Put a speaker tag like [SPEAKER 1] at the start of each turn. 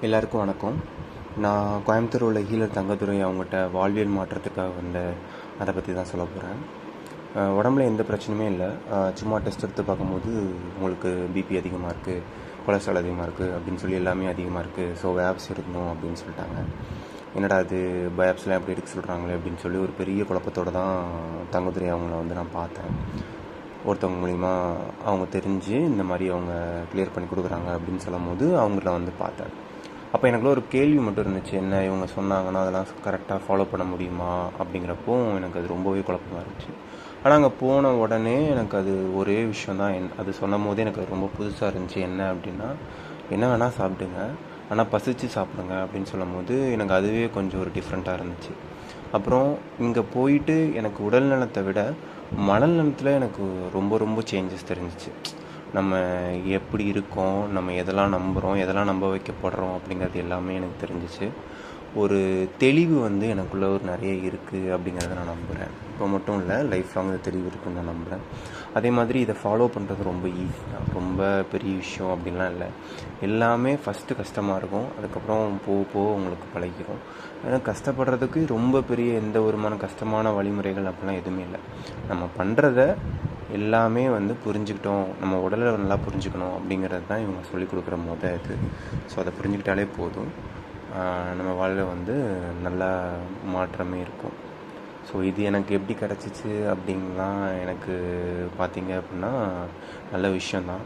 [SPEAKER 1] எல்லாருக்கும் வணக்கம். நான் கோயம்புத்தூர் உள்ள ஹீலர் தங்கதுரை அவங்ககிட்ட வாழ்வியல் மாற்றத்துக்காக அதை பற்றி தான் சொல்ல போகிறேன். உடம்புல எந்த பிரச்சனையுமே இல்லை. சும்மா டெஸ்ட் எடுத்து பார்க்கும்போது உங்களுக்கு பிபி அதிகமாக இருக்குது, கொலஸ்ட்ரால் அதிகமாக இருக்குது அப்படின்னு சொல்லி எல்லாமே அதிகமாக இருக்குது, ஸோ வேப்ஸ் எடுக்கணும் அப்படின்னு சொல்லிட்டாங்க. என்னடா அது பயாப்ஸ்லாம் எப்படி எடுக்க சொல்கிறாங்களே அப்படின்னு சொல்லி ஒரு பெரிய குழப்பத்தோடு தான் தங்கதுரை அவங்கள நான் பார்த்தேன். ஒருத்தவங்க மூலிமா அவங்க தெரிஞ்சு இந்த மாதிரி அவங்க கிளியர் பண்ணி கொடுக்குறாங்க அப்படின்னு சொல்லும் போது அவங்கள பார்த்தேன். அப்போ எனக்குள்ள ஒரு கேள்வி மட்டும் இருந்துச்சு, என்ன இவங்க சொன்னாங்கன்னா அதெல்லாம் கரெக்டாக ஃபாலோ பண்ண முடியுமா அப்படிங்கிறப்போ எனக்கு அது ரொம்பவே குழப்பமாக இருந்துச்சு. ஆனால் அங்கே போன உடனே எனக்கு அது ஒரே விஷயந்தான், அது சொன்னும் போதே எனக்கு அது ரொம்ப புதுசாக இருந்துச்சு. என்ன அப்படின்னா, என்ன வேணால் சாப்பிடுங்க, ஆனால் பசிச்சு சாப்பிடுங்க அப்படின்னு சொல்லும் போது எனக்கு அதுவே கொஞ்சம் ஒரு டிஃப்ரெண்ட்டாக இருந்துச்சு. அப்புறம் இங்கே போயிட்டு எனக்கு உடல் நலத்தை விட மனநலத்தில் எனக்கு ரொம்ப ரொம்ப சேஞ்சஸ் தெரிஞ்சிச்சு. நம்ம எப்படி இருக்கோம், நம்ம எதெல்லாம் நம்புகிறோம், எதெல்லாம் நம்ப வைக்கப்படுறோம் அப்படிங்கிறது எல்லாமே எனக்கு தெரிஞ்சிச்சு. ஒரு தெளிவு எனக்குள்ளே ஒரு நிறைய இருக்குது அப்படிங்கிறத நான் நம்புகிறேன். இப்போ மட்டும் இல்லை, லைஃப் லாங் இந்த தெளிவு இருக்குன்னு நான் நம்புகிறேன். அதே மாதிரி இதை ஃபாலோ பண்ணுறது ரொம்ப ஈஸி தான், ரொம்ப பெரிய விஷயம் அப்படின்லாம் இல்லை. எல்லாமே ஃபஸ்ட்டு கஷ்டமாக இருக்கும், அதுக்கப்புறம் போக போக உங்களுக்கு பழகிடும். ஏன்னா கஷ்டப்படுறதுக்கு ரொம்ப பெரிய எந்த ஒருமான கஷ்டமான வழிமுறைகள் அப்படிலாம் எதுவுமே இல்லை. நம்ம பண்ணுறத எல்லாமே புரிஞ்சுக்கிட்டோம், நம்ம உடலை நல்லா புரிஞ்சுக்கணும் அப்படிங்கிறது தான் இவங்க சொல்லிக் கொடுக்குற இது. ஸோ அதை புரிஞ்சுக்கிட்டாலே போதும், நம்ம வாழ்வில் நல்லா மாற்றமே இருக்கும். ஸோ இது எனக்கு எப்படி கிடச்சிச்சு அப்படின்லாம் எனக்கு பார்த்தீங்க அப்படின்னா நல்ல விஷயந்தான்.